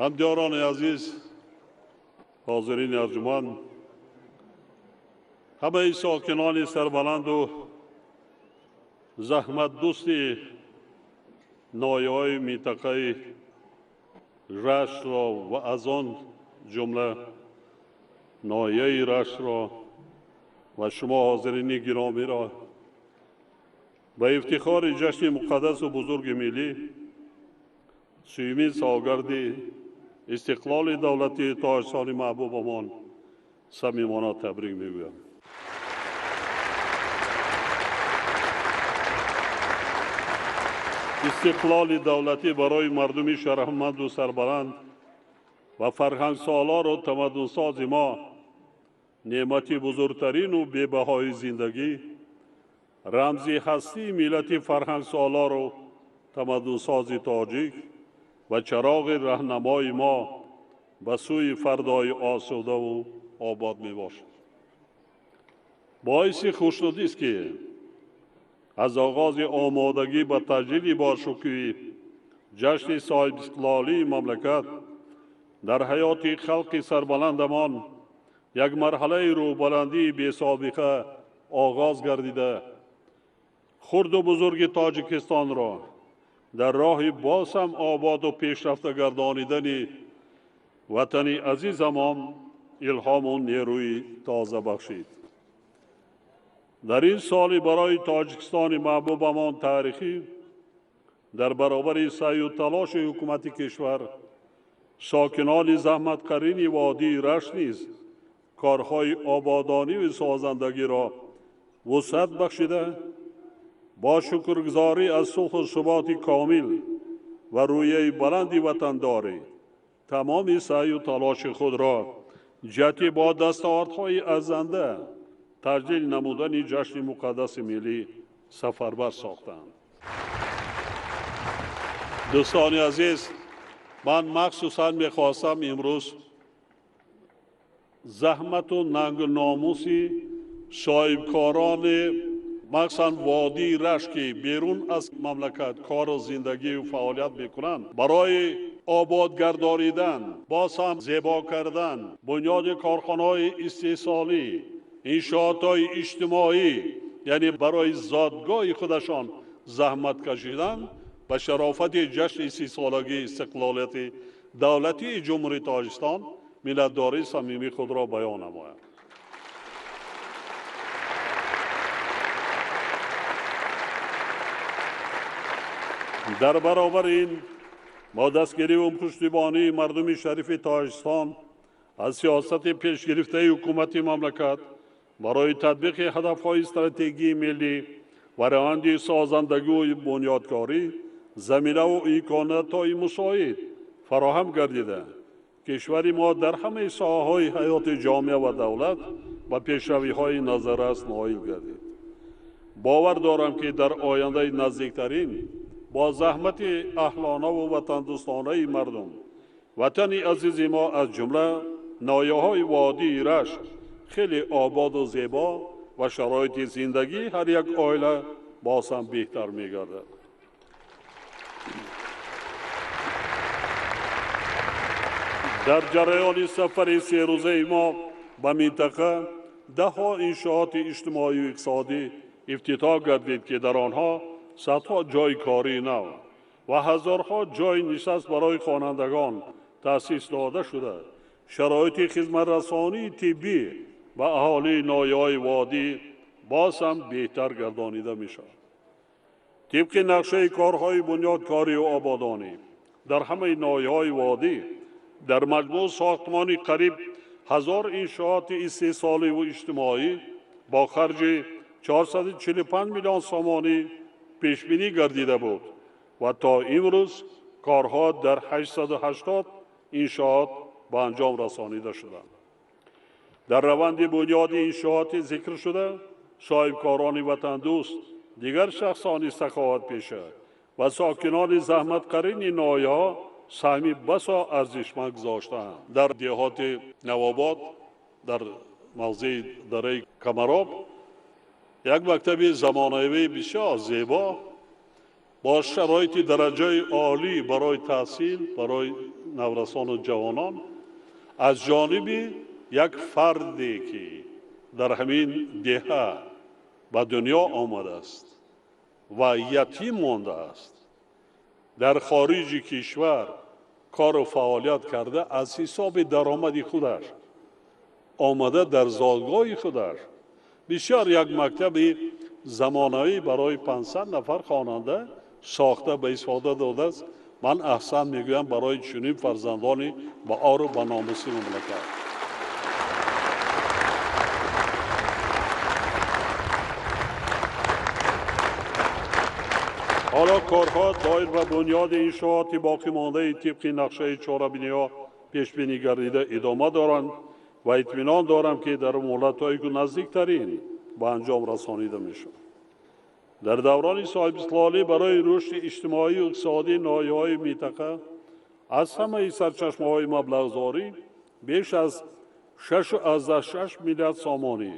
همداران عزیز، حاضرین ارجمند، همه ساکنان سربلند و زحمت دوست نایه‌های منطقه رشت را و از آن جمله نایه رشت را و شما حاضرین گرامی را به افتخار جشن مقدس و بزرگ ملی سومین سالگرد استقلال دولتی تاجستان محبوبمان صمیمانه تبریک میگویم. استقلال دولتی برای مردم شرفمند و سربلند و فرهنگ سالار و تمدن ساز ما نعمت بزرگترین و بی‌بهای زندگی، رمزی هستی ملت فرهنگ سالار و تمدن ساز تاجیک و چراغ راهنمای ما به سوی فردای آسوده و آباد می باشد. باعث خوشنودی است که از آغاز آمادگی به تجلیل باشکوهی جشن صاحب استقلالی مملکت در حیات خلق سربلندمان یک مرحله روبلندی بی سابقه آغاز گردیده خرد و بزرگ تاجیکستان را در راه باز هم آباد و پیشرفته گردانیدن وطن عزیزمان الهام و نیروی تازه بخشید. در این سال برای تاجیکستان محبوبمان تاریخی در برابر سعی و تلاش حکومت کشور، ساکنان زحمتکرین وادی رشت نیز کارهای آبادانی و سازندگی را وسعت بخشیده با شکرگزاری از صلح و ثبات کامل و رویه بلند وطنداری تمام سعی و تلاش خود را جهت با دستاوردهای ارزنده تجلیل نمودن جشن مقدس ملی سفربر ساختند. دوستان عزیز، من مخصوصا میخواستم امروز زحمت و ننگ و ناموسی صاحبکاران مخصوصا وادی رشت که بیرون از مملکت کار و زندگی و فعالیت میکنند برای آباد گردانیدن، باز هم زیبا کردن بنیاد کارخانه‌های استحصالی، انشاءات‌های اجتماعی، یعنی برای زادگاه خودشان زحمت کشیدن و شرافت جشن 30 سالگی استقلالیت دولتی جمهوری تاجیکستان ملت‌داری صمیمی خود را بیان نماید. در برابر این با دستگیری و پشتیبانی مردم شریف تاجیکستان از سیاست پیش گرفته حکومت مملکت برای تطبیق هدف‌های استراتژی ملی و روند سازندگی و بنیادکاری زمینه و امکانات‌های مساعد فراهم گردیده کشور ما در همه ساحه‌های حیات جامعه و دولت و پیشروی‌های نظررس نائل گردید. باور دارم که در آینده نزدیکترین با زحمت اهلانه و وطن دوستانه مردم وطن عزیز ما از جمله نایه‌های وادی رشت خیلی آباد و زیبا و شرایط زندگی هر یک عائله باز هم بهتر می‌گردد. در جریان سفر 3 روزه ما به منطقه ده‌ها انشاءات اجتماعی و اقتصادی افتتاح گردید که در آنها صدها جای کاری نو و هزارها جای نشست برای خوانندگان تأسیس داده شده. شرایط خدمت رسانی طبی و اهالی نایه‌های وادی باز هم بهتر گردانیده می شود. طبق نقشه کارهای بنیادکاری و آبادانی در همه نایه‌های وادی در مجموع ساختمانی قریب 1000 انشاءات استحصالی و اجتماعی با خرج 445 میلیون سومانی پیش بینی گردیده بود و تا امروز کارها در 880 انشاءات به انجام رسانیده شدند. در روند بنیاد انشاءات ذکر شده صاحبکاران وطن دوست، دیگر شخصان سخاوت پیشه و ساکنان زحمتکرین نایه‌ها سهمی بسا ارزشمند گذاشتند. در دهات نوآباد در موضع دره کمراب یک مکتب زمانوی بسیار زیبا با شرایط درجه عالی برای تحصیل برای نورسان و جوانان از جانب یک فردی که در همین دهه به دنیا آمده است و یتیم مانده است در خارج کشور کار و فعالیت کرده از حساب درآمد خودش آمده در زادگاه خودش بسیار یک مکتب زمانه‌ای برای 500 نفر خواننده ساخته به استفاده داده است. من احسن میگویم برای چنین فرزندانی با آر و با ناموس مملکت. حالا کارها دایر و بنیاد انشاءات باقی مانده طبق نقشه چهاربینی‌ها پیش بینی گردیده ادامه دارند و اطمینان دارم که در مهلت‌های نزدیکترین به انجام رسانیده میشود. در دوران صاحب استقلالی برای رشد اجتماعی و اقتصادی ناحیه‌های منطقه از همه سرچشمه‌های مبلغ‌زاری بیش از 6.6 میلیارد سامانی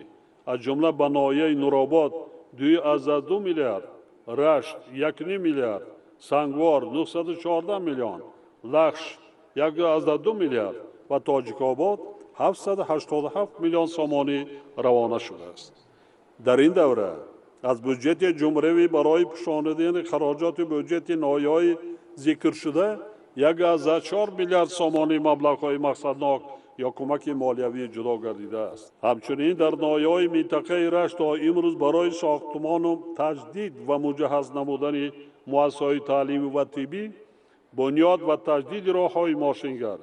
از جمله به ناحیه نورآباد 2.2 میلیارد، رشت 1.5 میلیارد، سنگوار 914 میلیون، لخش 1.2 میلیارد و تاجیک‌آباد 787 میلیون سامانی روانه شده است. در این دوره از بودجت جمهوری برای پوشاندن خراجات بودجت ناحیه‌های ذکر شده 1.4 میلیارد سامانی مبلغ‌های مقصدناک یا کمک مالیوی جدا گردیده است. همچنین در ناحیه‌های منطقه رشت تا امروز برای ساختمان و تجدید و مجهز نمودن مؤسسه‌های تعلیمی و طبی، بنیاد و تجدید راه‌های ماشینگر،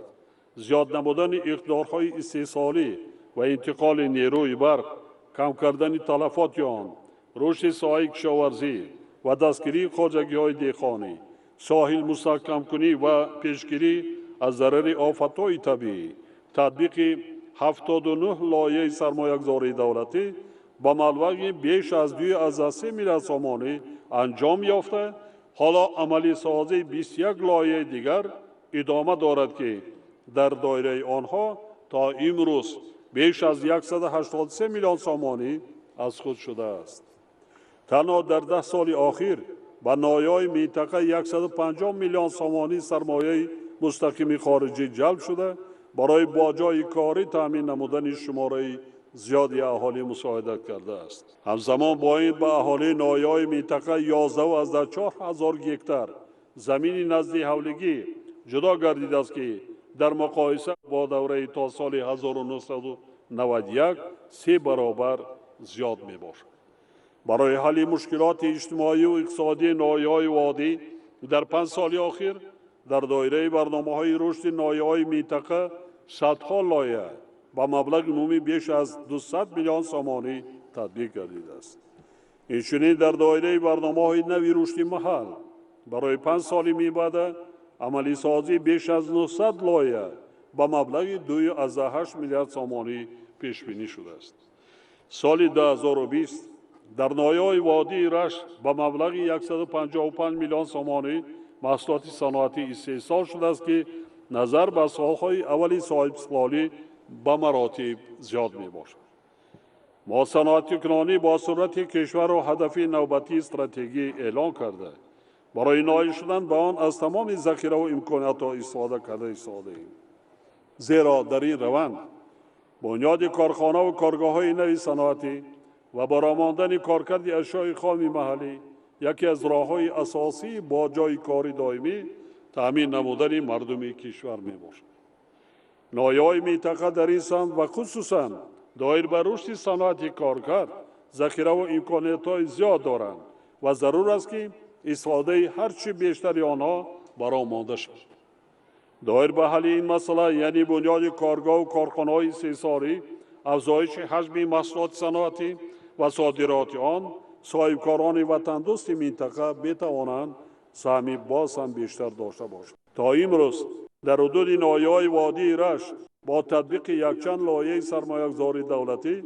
زیاد نمودن اقدارهای استحصالی و انتقال نیروی برق، کم کردن تلفات آن، رشد ساحه کشاورزی و دستگیری خواجگی‌های دهقانی، ساحل مستحکم کنی و پیشگیری از ضرر آفت‌های طبیعی، تطبیق 79 لایحه سرمایه‌گذاری دولتی با مبلغ بیش از 2.3 میلیارد سامانی انجام یافته. حالا عملی سازی 21 لایحه دیگر ادامه دارد که در دایره آنها تا امروز بیش از 183 میلیون سامانی از خود شده است. تنها در 10 سال اخیر به ناحیه‌های منطقه 150 میلیون سامانی سرمایه مستقیم خارجی جلب شده برای با جای کاری تامین نمودن شماره زیادی اهالی مساعدت کرده است. همزمان با این به اهالی ناحیه‌های منطقه 11,400 هکتار زمین نزد حولگی جدا گردیده است که در مقایسه با دوره تا سال 1991 3 برابر زیاد می باشد. برای حل مشکلات اجتماعی و اقتصادی ناحیه‌های وادی در 5 سال اخیر در دایره برنامه‌های رشد ناحیه‌های منطقه صدها لایحه با مبلغ عمومی بیش از 200 میلیون سامانی تطبیق گردیده است. اینچنین در دایره برنامه‌های نوی رشد محل برای 5 سال می‌بعد عملی سازی بیش از 900 لایحه با مبلغ 2.8 میلیارد سامانی پیش بینی شده است. سال 2020 در ناحیه‌های وادی رشت با مبلغ 155 میلیون سامانی محصولات صنعتی استحصال شده است که نظر به سال‌های اولی صاحب استقلالی به مراتب زیاد می باشد. ما صنعت کنانی با صورت کشور و هدف نوبتی استراتژی اعلان کرده برای نائل شدن به آن از تمام ذخیره و امکانات‌ها استفاده ایم. زیرا در این روند بنیاد کارخانه و کارگاه‌های نوی صنعتی و برآمدن کارکرد اشیاء خام محلی یکی از راه‌های اساسی با جای کاری دائمی تأمین نمودن مردم کشور می باشد. ناحیه‌های منطقه در این سمت و خصوصاً دایر بر رشد صنعت کارکرد ذخیره و امکانات‌های زیاد دارند و ضرور است که استفاده هرچی بیشتر آنها برآمده شود. دایر به حل این مسئله یعنی بنیاد کارگاه و کارخانه‌های استحصالی، افزایش حجم محصولات صنعتی و صادرات آن، صاحبکاران وطن دوست منطقه بتوانند سهمی باز هم بیشتر داشته باشند. تا امروز در حدود ناحیه‌های وادی رشت با تطبیق یکچند لایحه سرمایه‌گذاری دولتی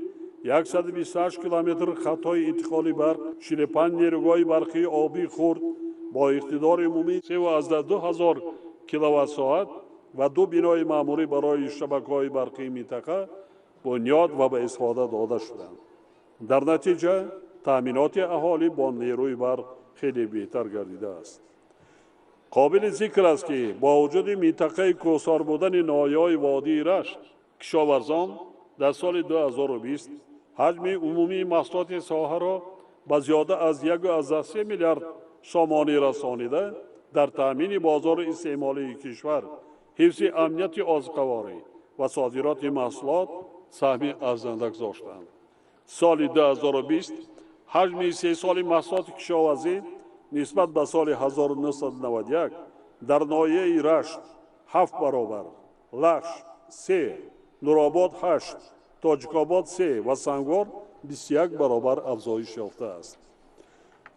128 کیلومتر خطهای انتقال برق، 45 نیروگاه برقی آبی خرد با اقتدار عمومی 13,000 کیلووات ساعت و 2 بنای معمولی برای شبکه‌های برقی منطقه بنیاد و به استفاده داده شدند. در نتیجه تأمینات اهالی با نیروی برق خیلی بهتر گردیده است. قابل ذکر است که با وجود منطقه کوهسار بودن ناحیه‌های وادی رشت، کشاورزان در سال 2020 حجم عمومی محصولات ساحه را به زیاده از 1.3 میلیارد سامانی رسانیده در تامین بازار استعمالی کشور، حفظ امنیت غذاخوری و صادرات محصولات سهم ارزنده گذاشتند. سال 2020 حجم 3 سال محصولات کشاورزی نسبت به سال 1991 در ناحیه رشت 7 برابر، لخش 3، نورآباد 8، تاجیک‌آباد 3 و سنگوار 21 برابر افزایش یافته است.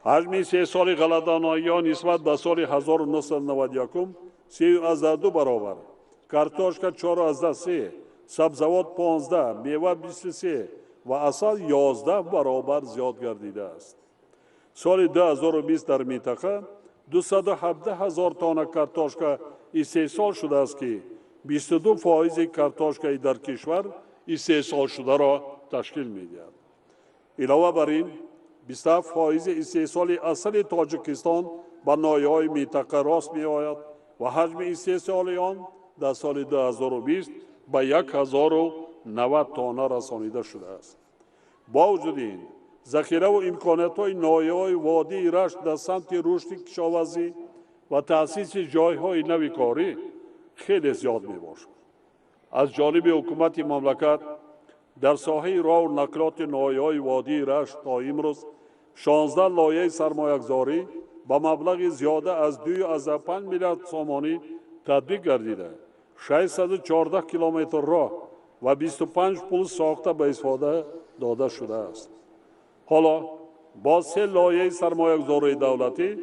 حجم 3 سال غله‌دانه‌ها نسبت به سال 1991 3.2 برابر، کارتوشکا 4.3، سبزوات 15، میوه 23 و عسل 11 برابر زیاد گردیده است. سال 2020 در منطقه 217,000 تن کارتوشکا استحصال شده است که 22% کارتوشکای در کشور استحصال شده را تشکیل می‌دهد. علاوه بر این 27% استحصال اصل تاجیکستان به ناحیه‌های منطقه راست می‌آید و حجم استحصال آن در سال 2020 به 1090 تن رسانیده شده است. با وجود این ذخیره و امکانات‌های ناحیه‌های وادی رشت در سمت رشد کشاورزی و تأسیس جای‌های نوی کاری خیلی زیاد می‌باشد. از جانب حکومت مملکت در ساحه راه و نقلات ناحیه‌های وادی رشت تا امروز 16 لایحه سرمایه‌گذاری با مبلغ زیاده از 2.5 میلیارد سامانی تطبیق گردیده، 614 کیلومتر راه و 25 پل ساخته به استفاده داده شده است. حالا با 3 لایحه سرمایه‌گذاری دولتی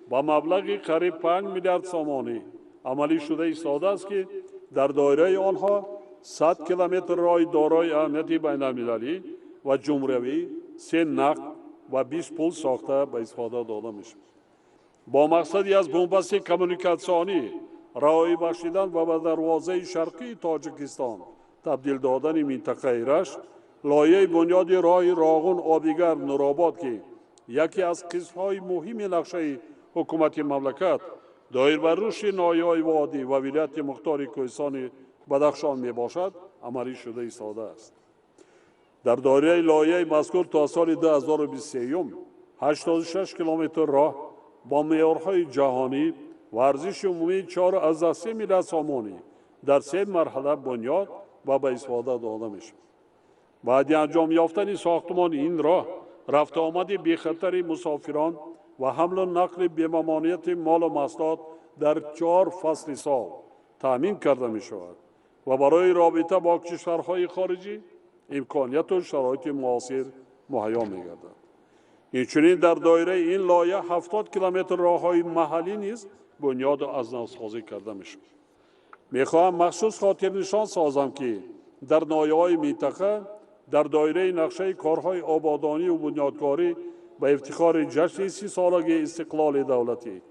با مبلغ قریب 5 میلیارد سامانی عملی شده ایستاده است که در دایره آنها 100 کیلومتر راه دارای اهمیت بین‌المللی و جمهوری، 3 نقل و 20 پل ساخته به استفاده داده می‌شود. با مقصدی از بنبست کمیونیکاسیونی راهی بخشیدن و به دروازه شرقی تاجیکستان تبدیل دادن منطقه رشت، لایحه بنیاد راه راغون آبیگر نورآباد که یکی از قسمت‌های مهم نقشه حکومت مملکت دایر بر رشد ناحیه‌های وادی و ولایت مختار کوهستان بدخشان میباشد عملی شده ایستاده است. در دایره لایحه مذکور تا سال 2023 86 کیلومتر راه با معیارهای جهانی و ارزش عمومی 4.3 میلیارد سامانی در 3 مرحله بنیاد و به استفاده داده میشود. بعد انجام یافتن ساختمان این راه رفت آمد بی خطر مسافران و حمل و نقل بی ممانعت مال و محصولات در 4 فصل سال تامین کرده می شود و برای رابطه با کشورهای خارجی امکانیت و شرایط مناسب مهیا می گردد. اینچنین در دایره این لایحه 70 کیلومتر راههای محلی نیز بنیاد از نو سازی کرده می شود. می خواهم مخصوص خاطر نشان سازم که در ناحیه‌های منطقه در دایره نقشه کارهای آبادانی و بنیادکاری به افتخار جشن 30 سالگی استقلال دولتی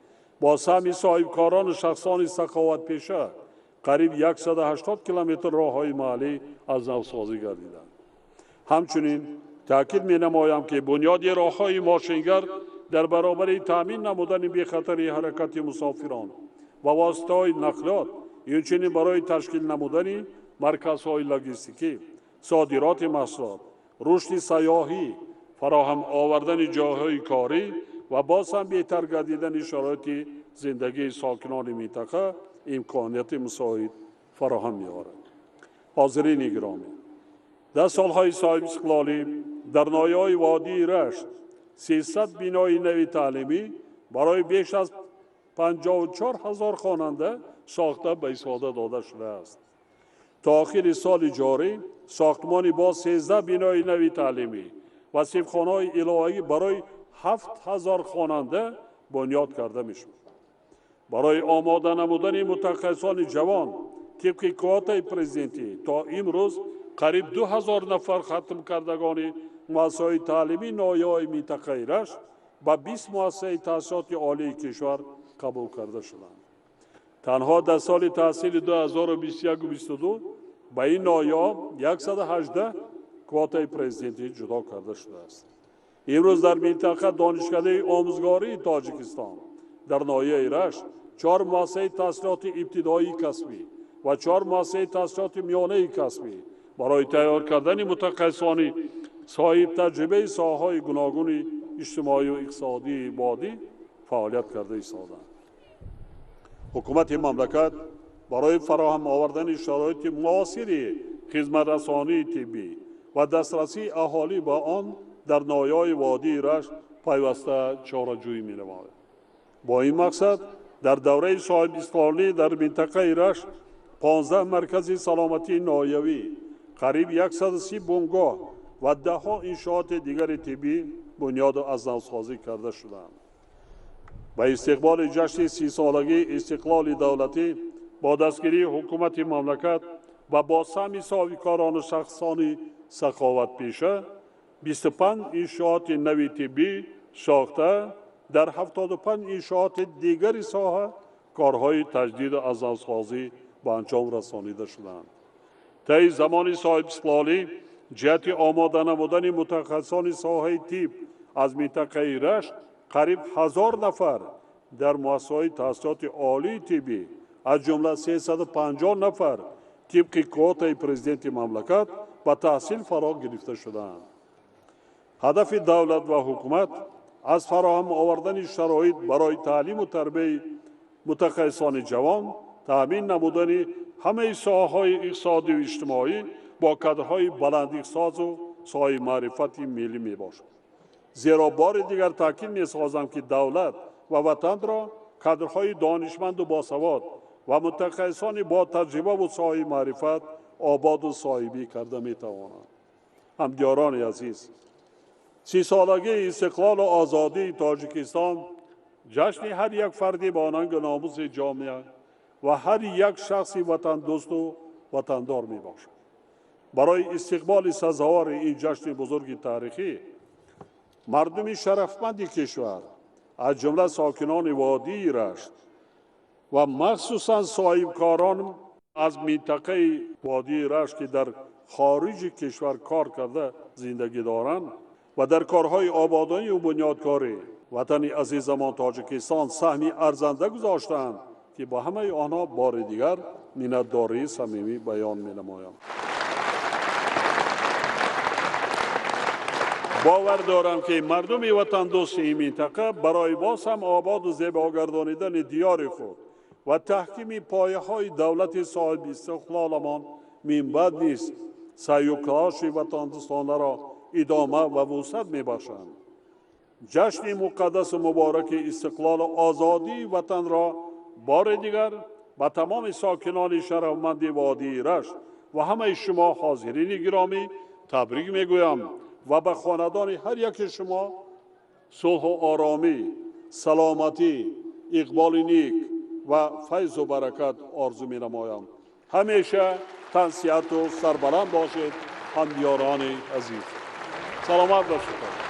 با سهم صاحبکاران و شخصان سخاوت پیشه قریب 180 کیلومتر راههای محلی از نو سازی گردیدند. همچنین تاکید می نمایم که بنیاد راههای ماشینگر در برابر تامین نمودن بی خطر حرکت مسافران و واسطه‌های نقلیات، همچنین برای تشکیل نمودن مرکزهای لوجستیکی، صادرات محصولات، رشد سیاحی، فراهم آوردن جاهای کاری و باز هم بهتر گردیدن شرایط زندگی ساکنان منطقه امکانیت مساعد فراهم می‌آورد. حاضرین گرامی، در سالهای صاحب استقلالی در ناحیه‌های وادی رشت 300 بینای نوی تعلیمی برای بیش از 54,000 خواننده ساخته به استفاده داده شده است. تا آخر سال جاری ساختمانی با 13 بینای نوی تعلیمی و صفخانه‌های الهه‌ای برای 7,000 خواننده بنیاد کرده می‌شود. برای آماده نمودن متخصصان جوان طبق کوتای پرزیدنتی تا امروز قریب 2000 نفر ختم کردگان مؤسسه‌های تعلیمی ناحیه‌های منطقه رشت و 20 مؤسسه تحصیلات عالی کشور قبول کرده شدند. تنها در سال تحصیل 2021-22 به این ناحیه‌ها 118 کوتای پرزیدنتی جدا کرده شده است. امروز در منطقه دانشکده آموزگاری تاجیکستان در ناحیه رشت 4 مؤسسه تحصیلات ابتدایی کسبی و 4 مؤسسه تحصیلات میانه کسبی برای تیار کردن متخصصان صاحب تجربه ساحه‌های گوناگون اجتماعی و اقتصادی وادی فعالیت کرده ایستادند. حکومت مملکت برای فراهم آوردن شرایط مناسب خدمت رسانی طبی و دسترسی اهالی به آن در ناحیه‌های وادی رشت پیوسته چاره‌جویی می‌نماید. با این مقصد در دوره صاحب استقلالی در منطقه رشت 15 مرکز سلامتی ناحیوی، قریب 130 بنگاه و 10 انشاءات دیگر طبی بنیاد از نوسازی کرده شدند. به استقبال جشن 30 سالگی استقلال دولتی با دستگیری حکومت مملکت و با سهم صاحبکاران و شخصان سخاوت پیشه 25 انشاءات نوی طبی ساخته در 75 انشاءات دیگر ساحه کارهای تجدید از نوسازی به انجام رسانیده شدند. طی زمان صاحب استقلالی جهت آماده نمودن متخصصان ساحه طب از منطقه رشت قریب 1000 نفر در مؤسسه‌های تحصیلات عالی طبی از جمله 350 نفر طبق کوتای پرزیدنت مملکت به تحصیل فرا گرفته شدند. هدف دولت و حکومت از فراهم آوردن شرایط برای تعلیم و تربیت متخصصان جوان، تامین نمودن همه ساحه‌های اقتصادی و اجتماعی با کادرهای بلند اختصاص و صاحب معرفت ملی می باشد. زیرا بار دیگر تاکید می سازم که دولت و وطن را کادرهای دانشمند و باسواد و متخصصان با تجربه و صاحب معرفت آباد و صاحبی کرده می توانند. همکاران عزیز، 30 سالگی استقلال و آزادی تاجیکستان جشن هر یک فردی با آهنگ ناموس جامعه و هر یک شخصی وطن دوست و وطندار می باشد. برای استقبال سزاوار این جشن بزرگ تاریخی مردم شرفمند کشور از جمله ساکنان وادی رشت و مخصوصا صاحبکاران از منطقه وادی رشت که در خارج کشور کار کرده زندگی دارند و در کارهای آبادانی و بنیادکاری وطن عزیزمان تاجیکستان سهمی ارزنده گذاشتند که با همه آنها بار دیگر منتداری صمیمی بیان می‌نمایم. باور دارم که مردم وطن دوست این منطقه برای باز هم آباد و زیبا گردانیدن دیار خود و تحکیم پایه‌های دولت صاحب استقلالمان من بعد نیست سعی و تلاش وطن دوستانه را ادامه و وسعت می‌بخشند. جشن مقدس و مبارک استقلال و آزادی وطن را بار دیگر به تمام ساکنان شرفمند وادی رشت و همه شما حاضرین گرامی تبریک میگویم و به خاندان هر یک شما صلح و آرامی، سلامتی، اقبال نیک و فیض و برکت آرزو می نمایم. همیشه تنصیحت و سربلند باشید همکاران عزیز. سلامت باشید.